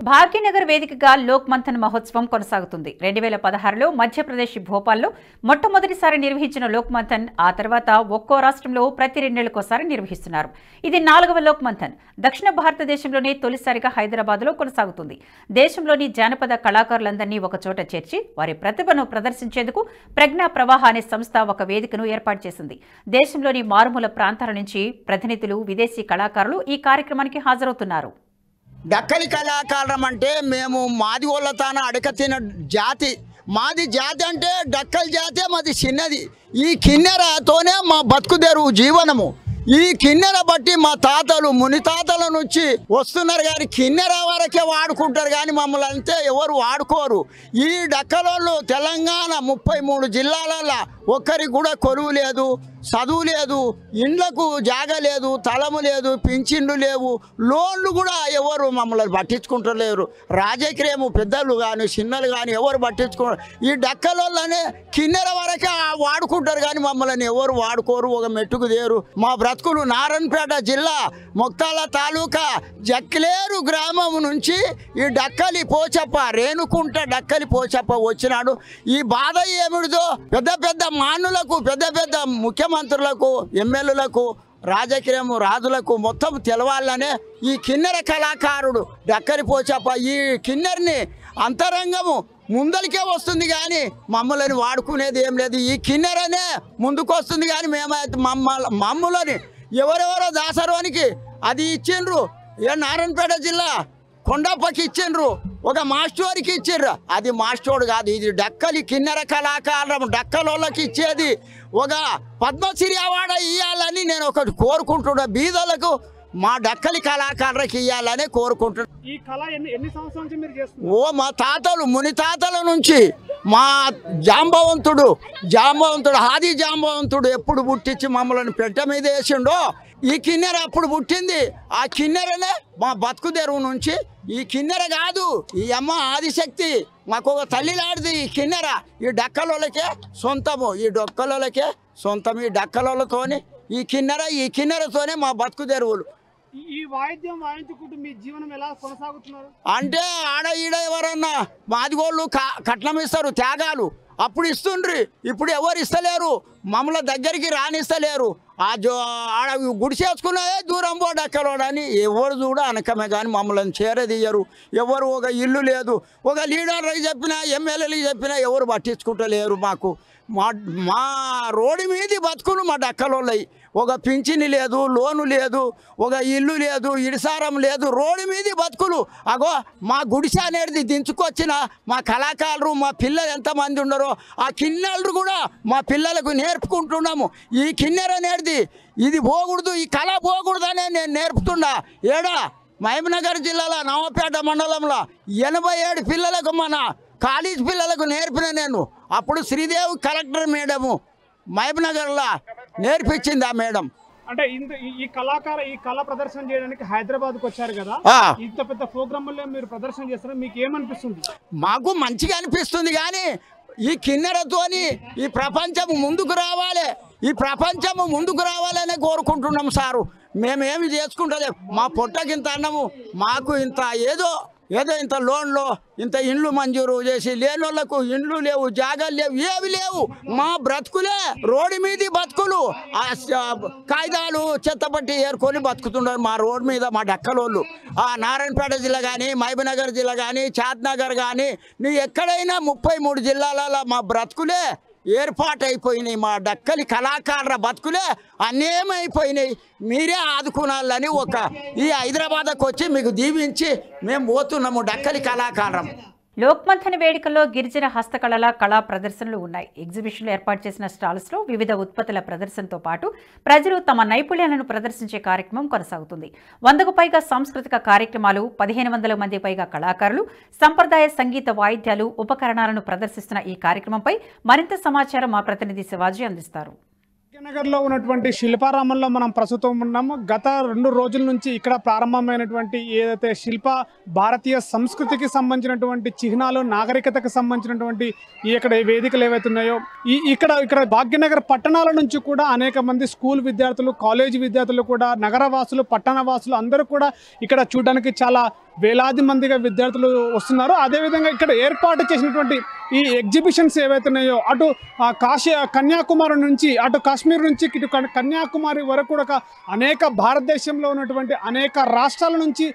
భాగ్యనగర్ వేదికగా లోక్ మంథన్ మహోత్సవం కొనసాగుతుంది. 2016లో మధ్యప్రదేశ్ భోపాల్లో మొట్టమొదటిసారి నిర్వహించిన లోక్ మంథన్ ఆ తర్వాత ఒక్కో రాష్ట్రంలో ప్రతి 2 నెలలకోసారి నిర్వహిస్తున్నారు. ఇది 4వ లోక్ మంథన్. దక్షిణ భారతదేశంలోనే తొలిసారిగా హైదరాబాద్లో కొనసాగుతుంది. దేశంలోని జానపద కళాకారులందరినీ ఒకచోట చేర్చి వారి ప్రతిభను ప్రదర్శించేందుకు ప్రజ్ఞా ప్రవాహ అనే సంస్థ ఒక వేదికను ఏర్పాటు చేసింది. దేశంలోని మారుమూల ప్రాంతాల నుంచి ప్రతినిధులు, విదేశీ కళాకారులు ఈ కార్యక్రమానికి హాజరవుతున్నారు. డక్కలి కళాకారం అంటే మేము మాది వాళ్ళతాన అడక తిన జాతి. మాది జాతి అంటే డక్కలి జాతే మాది చిన్నది. ఈ కిన్నెరతోనే మా బతుకుదేరు జీవనము. ఈ కిన్నెర బట్టి మా తాతలు మునితాతల నుంచి వస్తున్నారు కానీ కిన్నెర వరకే వాడుకుంటారు కానీ మమ్మల్ని అంతే ఎవరు వాడుకోరు. ఈ డక్కలోళ్ళు తెలంగాణ 33 జిల్లాలలో ఒక్కరికి కూడా కొలువు లేదు, చదువు లేదు, ఇండ్లకు జాగ లేదు, తలము లేదు, పింఛన్లు లేవు, లోన్లు కూడా ఎవరు మమ్మల్ని పట్టించుకుంటలేరు. రాజకీయము పెద్దలు కానీ చిన్నలు కానీ ఎవరు పట్టించుకోరు. ఈ డక్కలోళ్ళనే కిన్నెర వరకే వాడుకుంటారు కానీ మమ్మల్ని ఎవరు వాడుకోరు, ఒక మెట్టుకు దేరు. మా బ్రతుకులు నారాయణపేట జిల్లా మొక్తాల తాలూకా జక్లేరు గ్రామం నుంచి ఈ డక్కలి పోచప్ప రేణుకుంట డక్కలి పోచప్ప వచ్చినాడు. ఈ బాధ ఏమిటిదో పెద్ద పెద్ద మానులకు, పెద్ద పెద్ద ముఖ్యమంత్రులకు, ఎమ్మెల్యేలకు, రాజకీయము రాజులకు మొత్తం తెలవాలనే ఈ కిన్నెర కళాకారుడు డక్కలి పోచప్ప ఈ కిన్నెరని అంతరంగము ముందరికే వస్తుంది కానీ మమ్మల్ని వాడుకునేది ఏం లేదు. ఈ కిన్నెరనే ముందుకు వస్తుంది కానీ మేమైతే మమ్మల్ని ఎవరెవరో దాసరోనికి అది ఇచ్చిండ్రు. నారాయణపేట జిల్లా కొండప్పకి ఇచ్చిండ్రు, ఒక మాస్టోర్కి ఇచ్చిండ్రు. అది మాస్టోడు కాదు, ఇది డక్కలి కిన్నెర కళాకారం డక్కలోళ్ళకి ఇచ్చేది. ఒక పద్మశ్రీ అవార్డు ఇవ్వాలని నేను ఒకటి కోరుకుంటున్నా. బీదలకు మా డక్కలి కళాకారులకు ఇవ్వాలని కోరుకుంటున్నాను. ఈ కళ ఎన్ని సంవత్సరాల నుంచి మీరు చేస్తున్నారు? ఓ మా తాతలు మునితాతల నుంచి మా జాంబవంతుడు ఆది జాంబవంతుడు ఎప్పుడు పుట్టించి మమ్మల్ని పెట్ట మీద వేసిండో ఈ కిన్నెర అప్పుడు పుట్టింది. ఆ కిన్నెరనే మా బతుకుదెరువు నుంచి. ఈ కిన్నెర కాదు, ఈ అమ్మ ఆదిశక్తి మాకు ఒక తల్లి లాంటిది. ఈ కిన్నెర ఈ డక్కలోళ్ళకే సొంతము, ఈ డొక్కలోళ్ళకే సొంతం. ఈ డక్కలోళ్ళతోని ఈ కిన్నెరతోనే మా బతుకుదెరువులు. ఈ వాయిద్యం వాయించుకుంటూ మీ జీవనం ఎలా కొనసాగుతున్నారు? అంటే ఆడ ఈడ ఎవరన్నా మాదిగోళ్ళు కట్నం ఇస్తారు, త్యాగాలు అప్పుడు ఇస్తుండ్రి. ఇప్పుడు ఎవరు ఇస్తలేరు, మమ్మల్ని దగ్గరికి రానిస్తలేరు. ఆడ గుడిసేసుకునే దూరం పో డక్కలోడని ఎవరు చూడ అనకమే కానీ మమ్మల్ని చేరదీయరు. ఎవరు ఒక ఇల్లు లేదు, ఒక లీడర్కి చెప్పినా ఎమ్మెల్యేలకి చెప్పినా ఎవరు పట్టించుకుంటలేరు. మాకు మా రోడ్డు మీది బతుకులు మా డక్కలోళ్ళయి. ఒక పింఛని లేదు, లోను లేదు, ఒక ఇల్లు లేదు, ఇడిసారం లేదు, రోడ్డు మీది బతుకులు. అగో మా గుడిసె అనేది దించుకొచ్చిన మా కళాకారులు, మా పిల్లలు ఎంతమంది ఉన్నారో ఆ కిన్నెలు కూడా మా పిల్లలకు నేర్పుకుంటున్నాము. ఈ కిన్నెర అనేది ఇది పోకూడదు, ఈ కళ పోకూడదనే నేను నేర్పుతున్నా. ఏడా మహబూబ్నగర్ జిల్లాలో నవపేట మండలంలో 87 పిల్లలకు మన కాలేజ్ పిల్లలకు నేర్పిన నేను. అప్పుడు శ్రీదేవి కలెక్టర్ మేడము మహబూబ్నగర్లో నేర్పించింది ఆ మేడం. అంటే ఈ కళ ప్రదర్శన చేయడానికి హైదరాబాద్కి వచ్చారు కదా, ఇంత పెద్ద ప్రోగ్రాంలో మీరు ప్రదర్శన చేస్తారా, మీకు ఏమనిపిస్తుంది? మాకు మంచిగా అనిపిస్తుంది కానీ ఈ కిన్నెరతోని ఈ ప్రపంచం ముందుకు రావాలి, ఈ ప్రపంచము ముందుకు రావాలనే కోరుకుంటున్నాం సారు. మేమేమి చేసుకుంటలేము. మా పొట్టకింత అన్నము, మాకు ఇంత ఏదో ఇంత లోన్లో ఇంత ఇండ్లు మంజూరు చేసి లేని వాళ్ళకు ఇండ్లు లేవు, జాగాలు లేవు, ఏవి లేవు. మా బ్రతుకులే రోడ్డు మీది బతుకులు. కాగితాలు చెత్తపట్టి ఏరుకొని బతుకుతున్నారు మా రోడ్డు మీద మా డక్కలోళ్ళు. నారాయణపేట జిల్లా కానీ, మహబూబ్నగర్ జిల్లా కానీ, చాద్నగర్ కానీ, నీ ఎక్కడైనా 33 జిల్లాలలో మా బ్రతుకులే ఏర్పాటైపోయినాయి. మా డక్కలి కళాకారుల బతుకులే అన్నేమైపోయినాయి. మీరే ఆదుకునాలని ఈ హైదరాబాద్కి వచ్చి మీకు దీవించి మేము పోతున్నాము డక్కలి కళాకారం. లోక్ మంథన్ వేడుకల్లో గిరిజన హస్తకళల కళా ప్రదర్శనలు ఉన్నాయి. ఎగ్జిబిషన్లు ఏర్పాటు చేసిన స్టాల్స్లో వివిధ ఉత్పత్తుల ప్రదర్శనతో పాటు ప్రజలు తమ నైపుణ్యాలను ప్రదర్శించే కార్యక్రమం కొనసాగుతుంది. 100కు పైగా సాంస్కృతిక కార్యక్రమాలు, 1500 మంది పైగా కళాకారులు సంప్రదాయ సంగీత వాయిద్యాలు, ఉపకరణాలను ప్రదర్శిస్తున్న ఈ కార్యక్రమంపై మరింత సమాచారం మా ప్రతినిధి శివాజీ అందిస్తారు. భాగ్యనగర్లో ఉన్నటువంటి శిల్పారామంలో మనం ప్రస్తుతం ఉన్నాము. గత 2 రోజుల నుంచి ఇక్కడ ప్రారంభమైనటువంటి ఏదైతే భారతీయ సంస్కృతికి సంబంధించినటువంటి చిహ్నాలు, నాగరికతకు సంబంధించినటువంటి ఇక్కడ వేదికలు ఏవైతే ఉన్నాయో ఇక్కడ భాగ్యనగర్ పట్టణాల నుంచి కూడా అనేక మంది స్కూల్ విద్యార్థులు, కాలేజీ విద్యార్థులు కూడా, నగరవాసులు, పట్టణవాసులు అందరూ కూడా ఇక్కడ చూడడానికి చాలా వేలాది మందిగా విద్యార్థులు వస్తున్నారు. అదేవిధంగా ఇక్కడ ఏర్పాటు చేసినటువంటి ఈ ఎగ్జిబిషన్స్ ఏవైతున్నాయో అటు కన్యాకుమారి నుంచి అటు కాశ్మీర్ నుంచి ఇటు కన్యాకుమారి వరకు కూడా అనేక భారతదేశంలో ఉన్నటువంటి అనేక రాష్ట్రాల నుంచి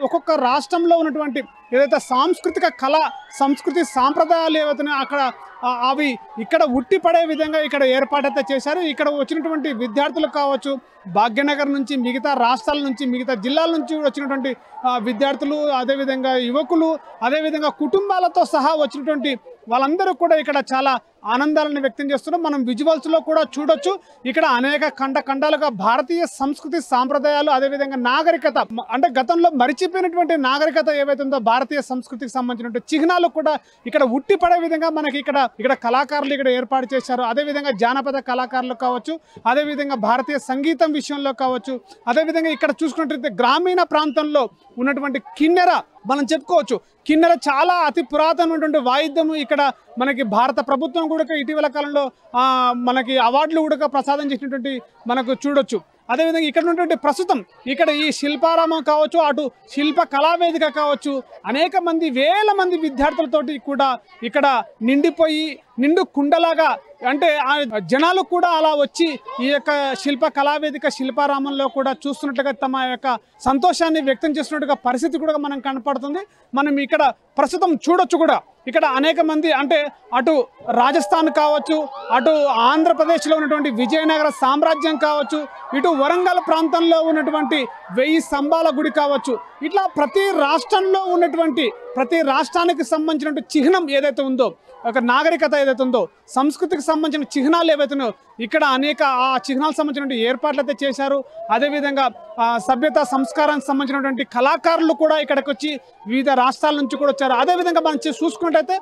ఒక్కొక్క రాష్ట్రంలో ఉన్నటువంటి ఏదైతే సాంస్కృతిక సంస్కృతి సాంప్రదాయాలు ఏవైతున్నాయో అక్కడ అవి ఇక్కడ ఉట్టిపడే విధంగా ఇక్కడ ఏర్పాటైతే చేశారు. ఇక్కడ వచ్చినటువంటి విద్యార్థులు కావచ్చు, భాగ్యనగర్ నుంచి, మిగతా రాష్ట్రాల నుంచి, మిగతా జిల్లాల నుంచి వచ్చినటువంటి విద్యార్థులు, అదేవిధంగా యువకులు, అదేవిధంగా కుటుంబాలతో సహా వచ్చినటువంటి వాళ్ళందరూ కూడా ఇక్కడ చాలా ఆనందాలను వ్యక్తం చేస్తున్నారు. మనం విజువల్స్లో కూడా చూడొచ్చు. ఇక్కడ అనేక ఖండాలుగా భారతీయ సంస్కృతి సాంప్రదాయాలు, అదేవిధంగా నాగరికత, అంటే గతంలో మరిచిపోయినటువంటి నాగరికత ఏవైతుందో భారతీయ సంస్కృతికి సంబంధించినటువంటి చిహ్నాలు కూడా ఇక్కడ ఉట్టిపడే విధంగా మనకి ఇక్కడ కళాకారులు ఇక్కడ ఏర్పాటు చేశారు. అదేవిధంగా జానపద కళాకారులు కావచ్చు, అదేవిధంగా భారతీయ సంగీతం విషయంలో కావచ్చు, అదేవిధంగా ఇక్కడ చూసుకున్నట్లయితే గ్రామీణ ప్రాంతంలో ఉన్నటువంటి కిన్నెర మనం చెప్పుకోవచ్చు. కిన్నెర చాలా అతి పురాతనమైనటువంటి వాయిద్యము. ఇక్కడ మనకి భారత ప్రభుత్వం కూడా ఇటీవల కాలంలో మనకి అవార్డులు కూడా ప్రసాదం చేసినటువంటి మనకు చూడొచ్చు. అదేవిధంగా ఇక్కడ ఉన్నటువంటి ప్రస్తుతం ఇక్కడ ఈ శిల్పారామం కావచ్చు, అటు శిల్ప కళావేదిక కావచ్చు, అనేక మంది వేల మంది విద్యార్థులతోటి కూడా ఇక్కడ నిండు కుండలాగా, అంటే జనాలు కూడా అలా వచ్చి ఈ యొక్క శిల్ప కళావేదిక శిల్పారామంలో కూడా చూస్తున్నట్లుగా తమ యొక్క సంతోషాన్ని వ్యక్తం చేస్తున్నట్టుగా పరిస్థితి కూడా మనం కనపడుతుంది. మనం ఇక్కడ ప్రస్తుతం చూడొచ్చు కూడా ఇక్కడ అనేక మంది, అంటే అటు రాజస్థాన్ కావచ్చు, అటు ఆంధ్రప్రదేశ్లో ఉన్నటువంటి విజయనగర సామ్రాజ్యం కావచ్చు, ఇటు వరంగల్ ప్రాంతంలో ఉన్నటువంటి 1000 స్తంభాల గుడి కావచ్చు, ఇట్లా ప్రతి రాష్ట్రంలో ఉన్నటువంటి ప్రతి రాష్ట్రానికి సంబంధించినటువంటి చిహ్నం ఏదైతే ఉందో, ఒక నాగరికత ఏదైతే ఉందో, సంస్కృతికి సంబంధించిన చిహ్నాలు ఏవైతున్నాయో ఇక్కడ అనేక ఆ చిహ్నాలకు సంబంధించిన ఏర్పాట్లు అయితే చేశారు. అదేవిధంగా సభ్యత సంస్కారానికి సంబంధించినటువంటి కళాకారులు కూడా ఇక్కడికి వచ్చి వివిధ రాష్ట్రాల నుంచి కూడా వచ్చారు. అదేవిధంగా మనం చూసుకున్నట్టయితే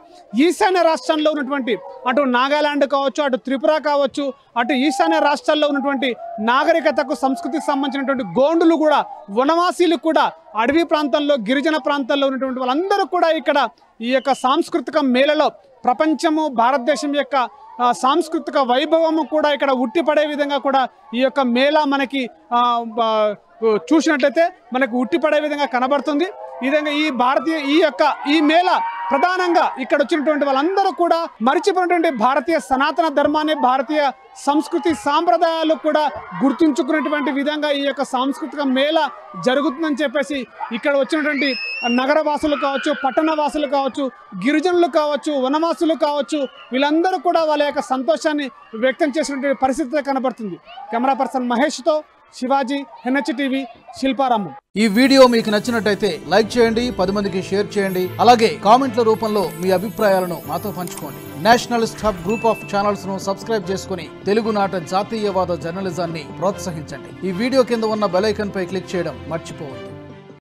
ఈశాన్య రాష్ట్రాల్లో ఉన్నటువంటి అటు నాగాలాండ్ కావచ్చు, అటు త్రిపుర కావచ్చు, అటు ఈశాన్య రాష్ట్రాల్లో ఉన్నటువంటి నాగరికతకు సంస్కృతికి సంబంధించినటువంటి గోండులు కూడా, వనవాసీలు కూడా, అడవి ప్రాంతాల్లో గిరిజన ప్రాంతాల్లో ఉన్నటువంటి వాళ్ళందరూ కూడా ఇక్కడ ఈ యొక్క సాంస్కృతిక మేళలో ప్రపంచము భారతదేశం యొక్క సాంస్కృతిక వైభవము కూడా ఇక్కడ ఉట్టిపడే విధంగా కూడా ఈ యొక్క మేళా మనకి చూసినట్లయితే మనకు ఉట్టిపడే విధంగా కనబడుతుంది. ఈ విధంగా ఈ మేళా ప్రధానంగా ఇక్కడ వచ్చినటువంటి వాళ్ళందరూ కూడా మరిచిపోయినటువంటి భారతీయ సనాతన ధర్మాన్ని, భారతీయ సంస్కృతి సాంప్రదాయాలు కూడా గుర్తుంచుకున్నటువంటి విధంగా ఈ యొక్క సాంస్కృతిక మేళ జరుగుతుందని చెప్పేసి ఇక్కడ వచ్చినటువంటి నగరవాసులు కావచ్చు, పట్టణ వాసులు కావచ్చు, గిరిజనులు కావచ్చు, వనవాసులు కావచ్చు, వీళ్ళందరూ కూడా వాళ్ళ యొక్క సంతోషాన్ని వ్యక్తం చేసినటువంటి పరిస్థితి కనబడుతుంది. కెమెరా పర్సన్ మహేష్తో శివాజీ, NHTV, శిల్పారామం. ఈ వీడియో మీకు నచ్చినట్టయితే లైక్ చేయండి, 10 మందికి షేర్ చేయండి. అలాగే కామెంట్ల రూపంలో మీ అభిప్రాయాలను మాతో పంచుకోండి. Nationalist hub group of channels ను సబ్స్క్రైబ్ చేసుకుని తెలుగునాట జాతీయవాద జర్నలిజాన్ని ప్రోత్సహించండి. ఈ వీడియో కింద ఉన్న బెల్ ఐకాన్ పై క్లిక్ చేయడం మర్చిపోవద్దు.